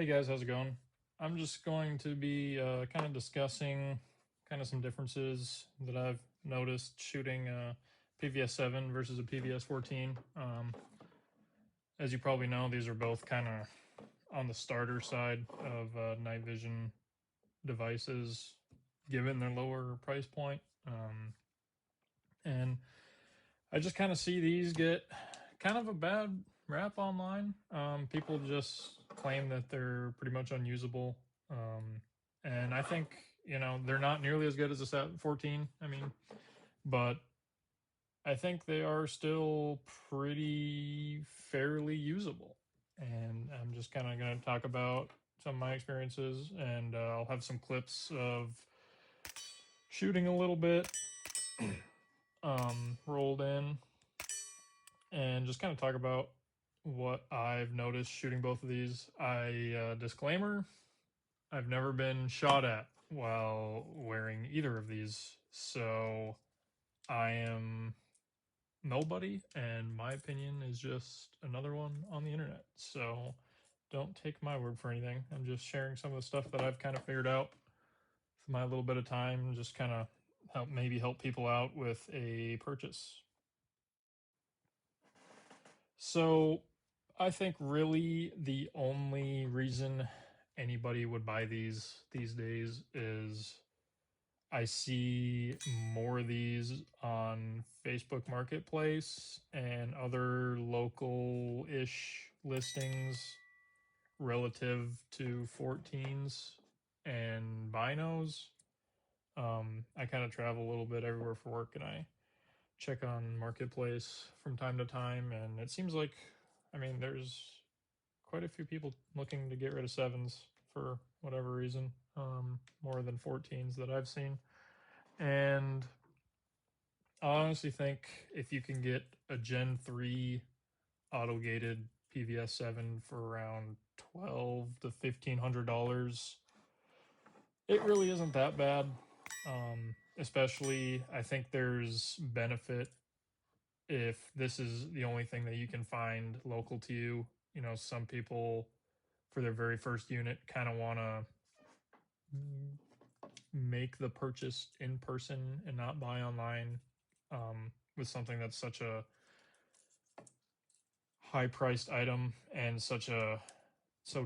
Hey guys, how's it going? I'm just going to be kind of discussing kind of some differences that I've noticed shooting a PVS-7 versus a PVS-14. As you probably know, these are both kind of on the starter side of night vision devices, given their lower price point. And I just kind of see these get kind of a bad rap online. People just claim that they're pretty much unusable. And I think, they're not nearly as good as a 14. I mean, but I think they are still pretty fairly usable. And I'm just kind of going to talk about some of my experiences, and I'll have some clips of shooting a little bit rolled in, and just kind of talk about what I've noticed shooting both of these. Disclaimer, I've never been shot at while wearing either of these, so I am nobody, and my opinion is just another one on the internet. So don't take my word for anything. I'm just sharing some of the stuff that I've kind of figured out for my little bit of time, just kind of help people out with a purchase. So I think really the only reason anybody would buy these days is I see more of these on Facebook Marketplace and other local-ish listings relative to 14s and binos. I kind of travel a little bit everywhere for work, and I check on Marketplace from time to time, and it seems like, there's quite a few people looking to get rid of 7s for whatever reason, more than 14s that I've seen. And I honestly think if you can get a Gen 3 auto-gated PVS-7 for around $1,200 to $1,500, it really isn't that bad. Especially, I think there's benefit if this is the only thing that you can find local to you. Some people, for their very first unit, kind of want to make the purchase in person and not buy online, with something that's such a high priced item and so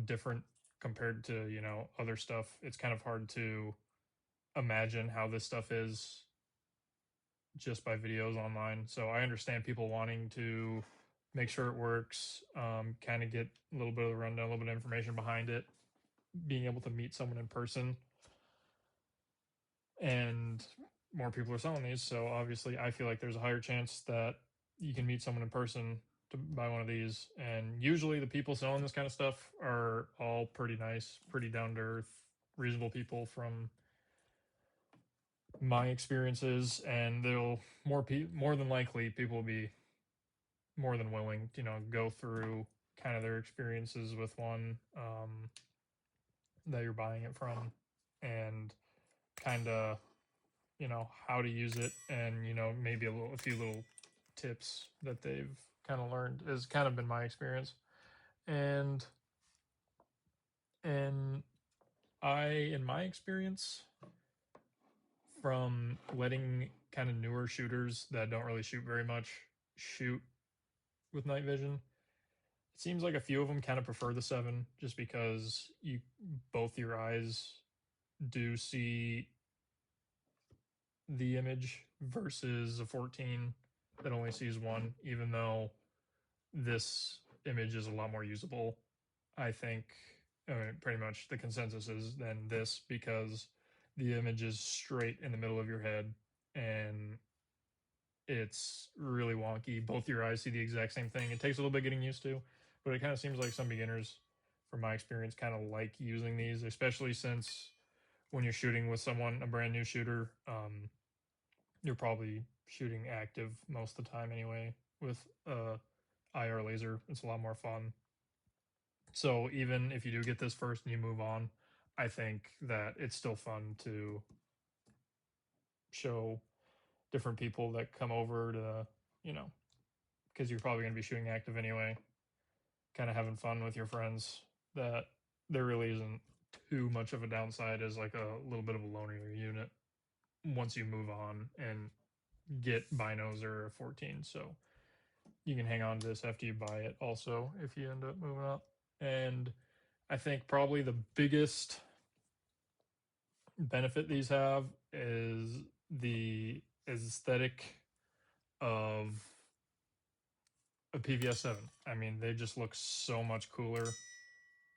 different compared to other stuff. It's kind of hard to imagine how this stuff is just by videos online. So I understand people wanting to make sure it works, kind of get a little bit of the rundown, a little bit of information behind it, being able to meet someone in person. And more people are selling these, so obviously I feel like there's a higher chance that you can meet someone in person to buy one of these. And usually the people selling this kind of stuff are all pretty nice, pretty down to earth, reasonable people from my experiences, and they'll more than likely people will be more than willing to go through kind of their experiences with one that you're buying it from, and kind of how to use it, and maybe a few little tips that they've kind of learned has kind of been my experience. And in my experience, from letting kind of newer shooters that don't really shoot very much shoot with night vision, it seems like a few of them kind of prefer the 7, just because both your eyes do see the image versus a 14 that only sees one, even though this image is a lot more usable. I think pretty much the consensus is than this, because the image is straight in the middle of your head and it's really wonky. Both your eyes see the exact same thing. It takes a little bit getting used to, but it kind of seems like some beginners, from my experience, kind of like using these, especially since when you're shooting with someone, a brand new shooter, you're probably shooting active most of the time anyway. With IR laser, it's a lot more fun. So even if you do get this first and you move on, I think that it's still fun to show different people that come over to, because you're probably going to be shooting active anyway, kind of having fun with your friends that there really isn't too much of a downside as like a little bit of a loaner unit once you move on and get binos or a 14. So you can hang on to this after you buy it also if you end up moving up. And I think probably the biggest benefit these have is the aesthetic of a PVS-7. I mean, they just look so much cooler.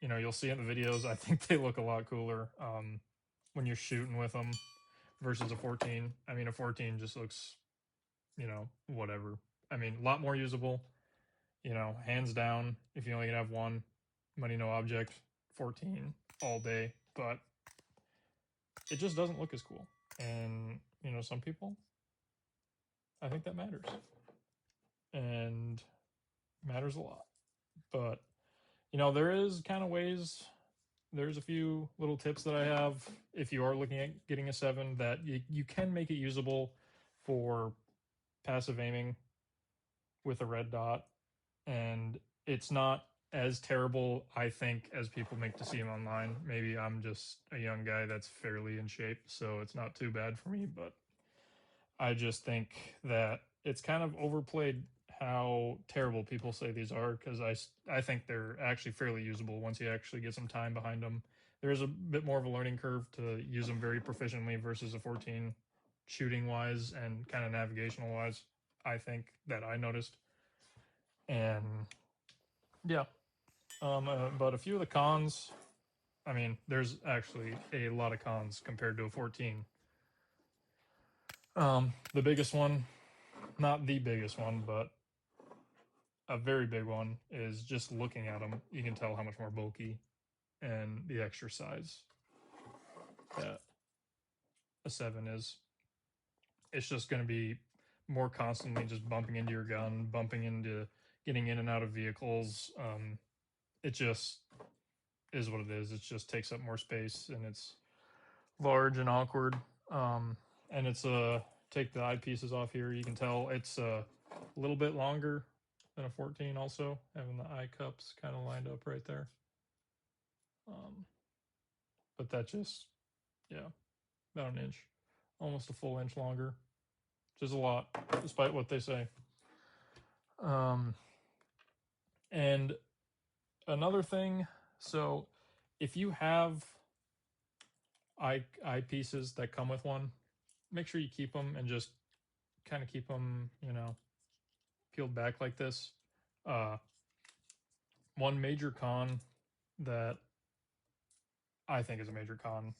You know, you'll see in the videos, I think they look a lot cooler when you're shooting with them versus a 14. I mean, a 14 just looks, you know, whatever. I mean, a lot more usable, you know, hands down. If you only can have one, money no object, 14 all day. But it just doesn't look as cool. And, you know, some people, I think that matters. And matters a lot. But, you know, there is kind of ways, there's a few little tips that I have if you are looking at getting a 7 that you can make it usable for passive aiming with a red dot. And it's not as terrible, I think, as people make to seem online. Maybe I'm just a young guy that's fairly in shape, so it's not too bad for me, but I just think that it's kind of overplayed how terrible people say these are because I think they're actually fairly usable once you actually get some time behind them. There is a bit more of a learning curve to use them very proficiently versus a 14 shooting wise and kind of navigational wise, I think that I noticed. And yeah, but a few of the cons, I mean, there's actually a lot of cons compared to a 14. The biggest one, not the biggest one, but a very big one is just looking at them. You can tell how much more bulky and the extra size that a 7 is. It's just going to be more constantly just bumping into your gun, bumping into getting in and out of vehicles. It just is what it is. It just takes up more space and it's large and awkward. And it's take the eyepieces off here. You can tell it's a little bit longer than a 14 also, having the eye cups kind of lined up right there. But that just, yeah, about an inch, almost a full inch longer, which is a lot, despite what they say. And another thing, so if you have eyepieces that come with one, make sure you keep them and just kind of keep them, you know, peeled back like this. One major con that I think is a major con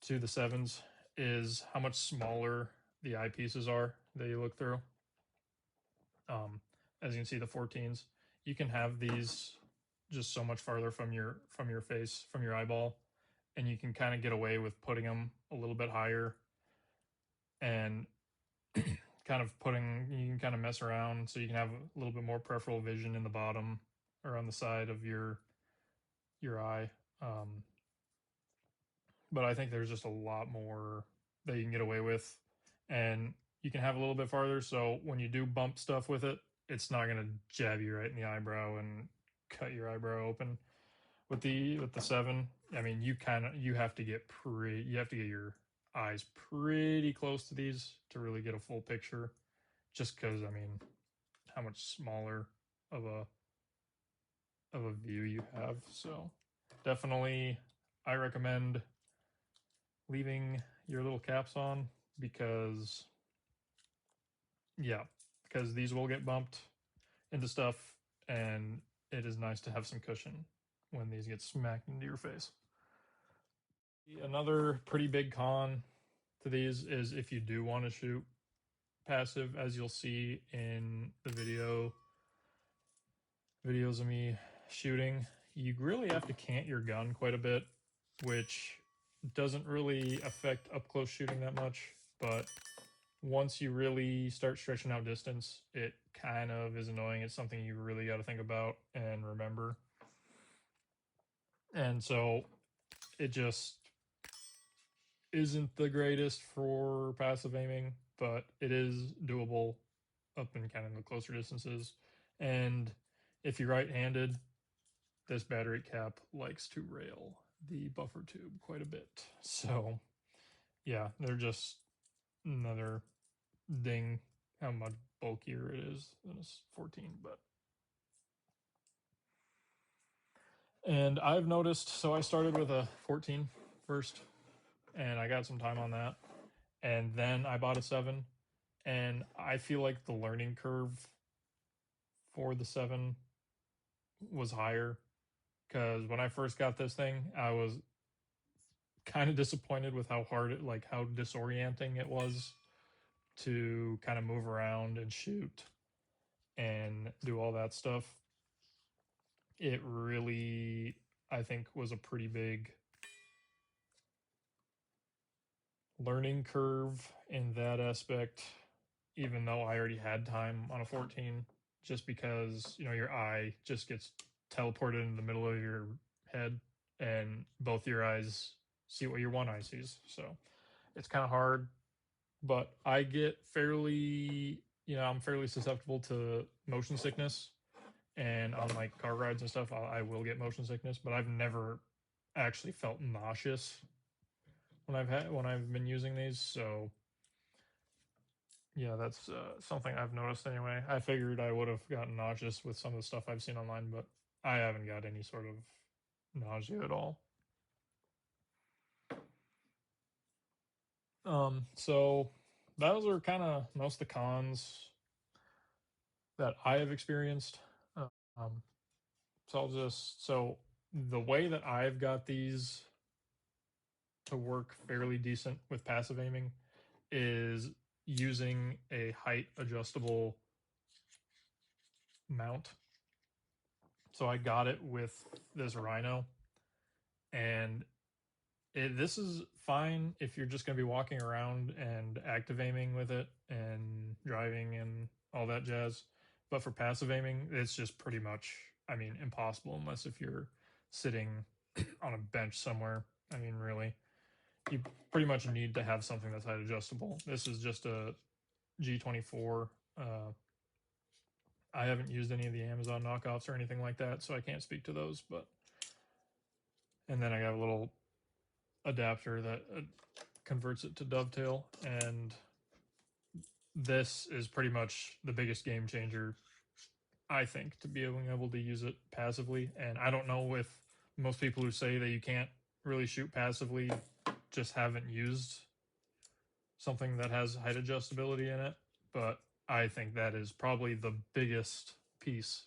to the 7s is how much smaller the eyepieces are that you look through. As you can see, the 14s, you can have these just so much farther from your face, from your eyeball, and you can kind of get away with putting them a little bit higher and kind of you can kind of mess around so you can have a little bit more peripheral vision in the bottom or on the side of your eye. But I think there's just a lot more that you can get away with, and you can have a little bit farther. So when you do bump stuff with it, it's not gonna jab you right in the eyebrow and cut your eyebrow open. With the 7, I mean, you have to get your eyes pretty close to these to really get a full picture. Just because, I mean, how much smaller of a view you have. So definitely, I recommend leaving your little caps on because, yeah, because these will get bumped into stuff, and it is nice to have some cushion when these get smacked into your face. Another pretty big con to these is if you do want to shoot passive, as you'll see in the videos of me shooting, you really have to cant your gun quite a bit, which doesn't really affect up close shooting that much, but once you really start stretching out distance, it kind of is annoying. It's something you really got to think about and remember. And so it just isn't the greatest for passive aiming, but it is doable up in kind of the closer distances. And if you're right-handed, this battery cap likes to rail the buffer tube quite a bit. So yeah, they're just another ding how much bulkier it is than a 14. But and I've noticed, so I started with a 14 first, and I got some time on that, and then I bought a 7, and I feel like the learning curve for the 7 was higher, because when I first got this thing, I was kind of disappointed with how hard it, like how disorienting it was to kind of move around and shoot and do all that stuff. It really, I think, was a pretty big learning curve in that aspect, even though I already had time on a 14, just because, you know, your eye just gets teleported in the middle of your head and both your eyes see what your one eye sees. So it's kind of hard, but I get fairly, you know, I'm fairly susceptible to motion sickness, and on like car rides and stuff, I will get motion sickness, but I've never actually felt nauseous when I've been using these. So yeah, that's something I've noticed anyway. I figured I would have gotten nauseous with some of the stuff I've seen online, but I haven't got any sort of nausea at all. So those are kind of most of the cons that I have experienced. Um, so the way that I've got these to work fairly decent with passive aiming is using a height adjustable mount. So I got it with this Rhino, and this is fine if you're just going to be walking around and active aiming with it and driving and all that jazz. But for passive aiming, it's just pretty much, I mean, impossible unless if you're sitting on a bench somewhere. I mean, really, you pretty much need to have something that's height adjustable. This is just a G24. I haven't used any of the Amazon knockoffs or anything like that, so I can't speak to those. But and then I got a little adapter that converts it to dovetail, and this is pretty much the biggest game changer, I think, to being able to use it passively. And I don't know if most people who say that you can't really shoot passively just haven't used something that has height adjustability in it, but I think that is probably the biggest piece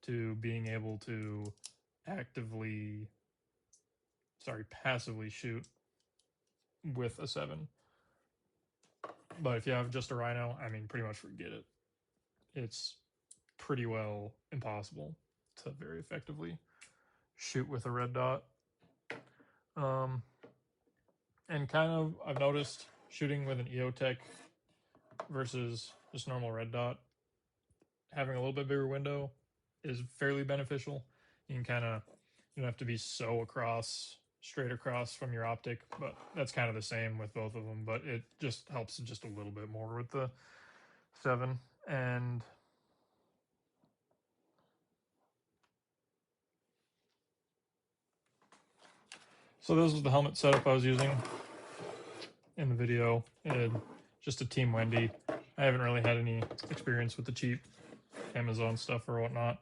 to being able to passively shoot with a 7. But if you have just a Rhino, I mean, pretty much forget it. It's pretty well impossible to very effectively shoot with a red dot. And kind of, I've noticed shooting with an EOTech versus just normal red dot, having a little bit bigger window is fairly beneficial. You can kind of, you don't have to be so straight across from your optic, but that's kind of the same with both of them. But it just helps just a little bit more with the 7. And so this was the helmet setup I was using in the video. Just a Team Wendy. I haven't really had any experience with the cheap Amazon stuff or whatnot.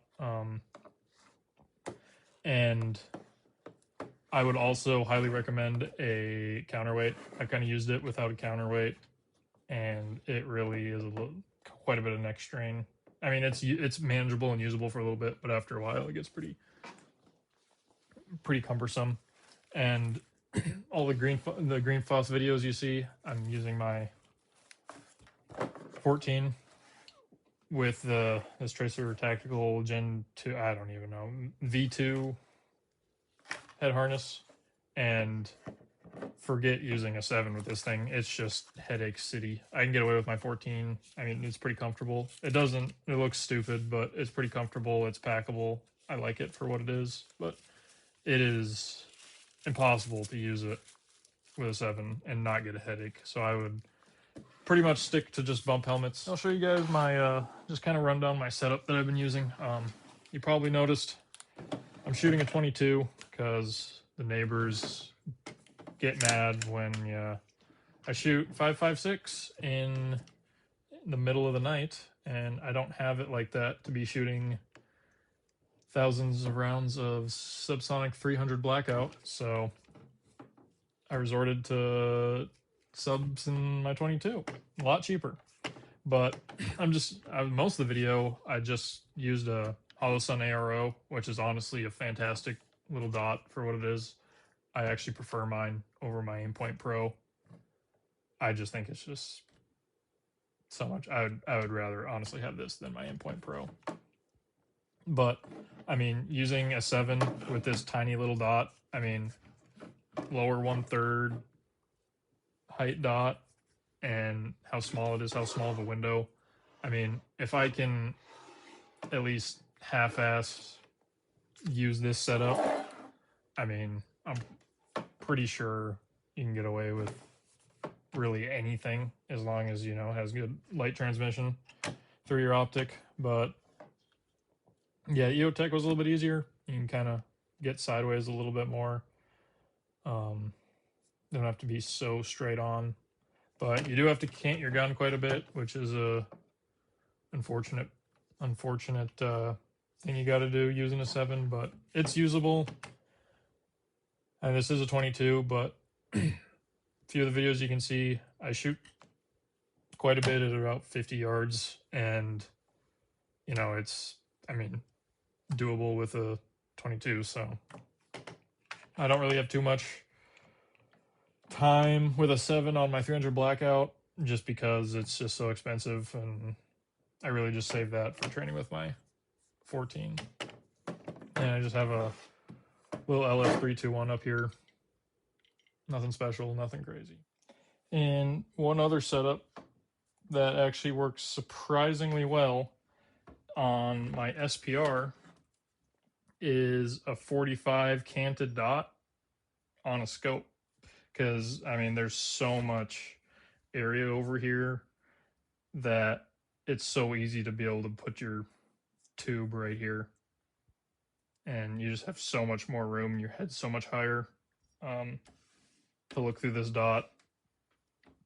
And I would also highly recommend a counterweight. I've kind of used it without a counterweight, and it really is quite a bit of neck strain. I mean, it's manageable and usable for a little bit, but after a while, it gets pretty cumbersome. And all the green Foss videos you see, I'm using my 14 with this Tracer Tactical Gen 2, I don't even know, V2 head harness, and forget using a 7 with this thing. It's just headache city. I can get away with my 14. I mean, it's pretty comfortable. It looks stupid, but it's pretty comfortable. It's packable. I like it for what it is, but it is impossible to use it with a 7 and not get a headache. So I would pretty much stick to just bump helmets. I'll show you guys my just kind of run down my setup that I've been using. You probably noticed I'm shooting a 22 because the neighbors get mad when I shoot 5.56 in the middle of the night, and I don't have it like that to be shooting thousands of rounds of subsonic 300 blackout. So I resorted to subs in my 22, a lot cheaper. But most of the video I just used a Hollow Sun ARO, which is honestly a fantastic little dot for what it is. I actually prefer mine over my Aimpoint Pro. I just think it's just so much. I would rather honestly have this than my Aimpoint Pro. But I mean, using a 7 with this tiny little dot, I mean, lower 1/3 height dot, and how small it is, how small of a window. I mean, if I can at least half-ass use this setup, I mean, I'm pretty sure you can get away with really anything as long as, you know, has good light transmission through your optic. But yeah, EOTech was a little bit easier. You can kind of get sideways a little bit more. Don't have to be so straight on, but you do have to cant your gun quite a bit, which is a unfortunate thing you got to do using a 7, but it's usable. And this is a 22, but a few of the videos you can see I shoot quite a bit at about 50 yards, and you know, it's, I mean, doable with a 22. So I don't really have too much time with a 7 on my 300 blackout just because it's just so expensive, and I really just save that for training with my 14. And I just have a little LF321 up here. Nothing special, nothing crazy. And one other setup that actually works surprisingly well on my SPR is a 45 canted dot on a scope. Because, I mean, there's so much area over here that it's so easy to be able to put your tube right here. And you just have so much more room. Your head's so much higher to look through this dot.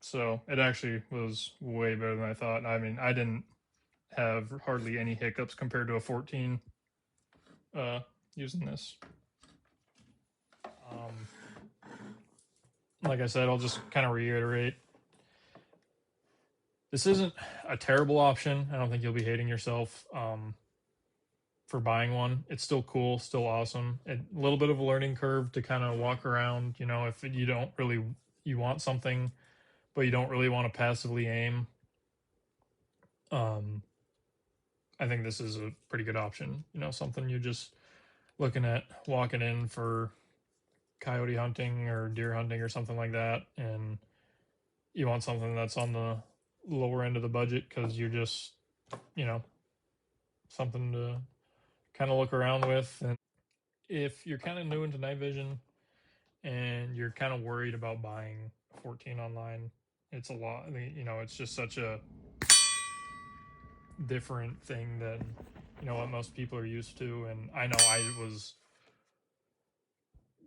So it actually was way better than I thought. I mean, I didn't have hardly any hiccups compared to a 14 using this. Like I said, I'll just kind of reiterate. This isn't a terrible option. I don't think you'll be hating yourself for buying one. It's still cool, still awesome. A little bit of a learning curve to kind of walk around. You know, if you don't really, you want something, but you don't really want to passively aim. I think this is a pretty good option. You know, something you're just looking at walking in for coyote hunting or deer hunting or something like that, and you want something that's on the lower end of the budget because you're just, you know, something to kind of look around with. And if you're kind of new into night vision and you're kind of worried about buying 14 online, it's a lot, you know, it's just such a different thing than, you know, what most people are used to. And I know I was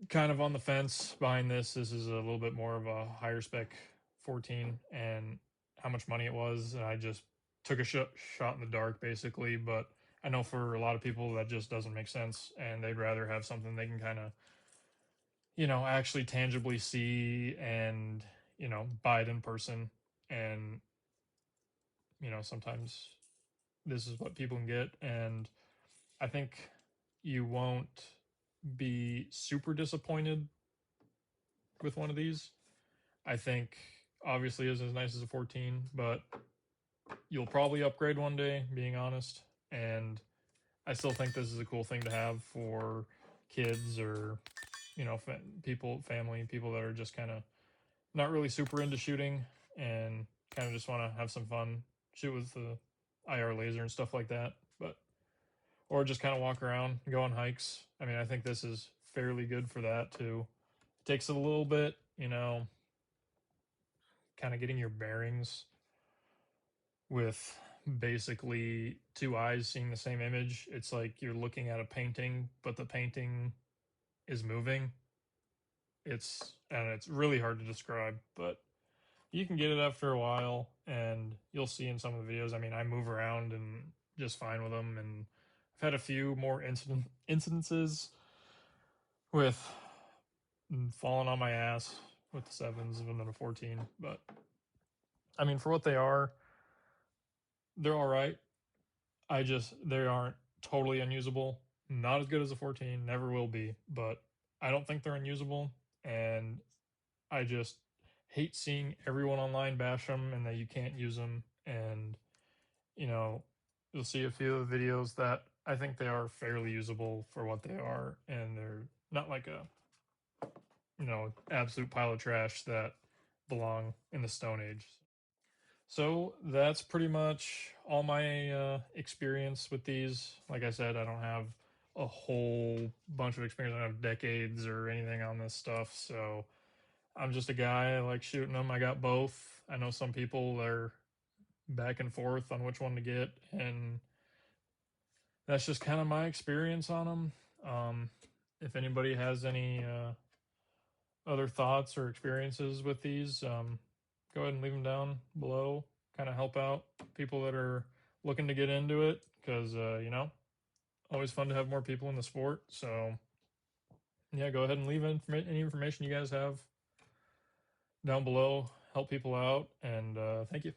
kind of on the fence buying this. This is a little bit more of a higher spec 14, and how much money it was, and I just took a shot in the dark basically. But I know for a lot of people that just doesn't make sense, and they'd rather have something they can kind of, you know, actually tangibly see and, you know, buy it in person. And, you know, sometimes this is what people can get, and I think you won't be super disappointed with one of these. I think obviously isn't as nice as a 14, but you'll probably upgrade one day, being honest. And I still think this is a cool thing to have for kids or, you know, family, people that are just kind of not really super into shooting and kind of just want to have some fun, shoot with the IR laser and stuff like that. But, or just kind of walk around, go on hikes. I mean, I think this is fairly good for that too. It takes a little bit, you know, kind of getting your bearings with basically two eyes seeing the same image. It's like you're looking at a painting, but the painting is moving. It's really hard to describe, but you can get it after a while, and you'll see in some of the videos. I mean, I move around and just fine with them, and I've had a few more incidences with falling on my ass with the 7s and then a 14. But I mean, for what they are, they're all right. They aren't totally unusable. Not as good as a 14, never will be, but I don't think they're unusable. And I just hate seeing everyone online bash them and that you can't use them. And, you know, you'll see a few of the videos that I think they are fairly usable for what they are. And they're not like a, absolute pile of trash that belong in the Stone Age. So that's pretty much all my experience with these. Like I said, I don't have a whole bunch of experience. I don't have decades or anything on this stuff. So I'm just a guy. I like shooting them. I got both. I know some people are back and forth on which one to get. And that's just kind of my experience on them. If anybody has any other thoughts or experiences with these, go ahead and leave them down below. Kind of help out people that are looking to get into it because, always fun to have more people in the sport. So, yeah, go ahead and leave any information you guys have down below. Help people out. And thank you.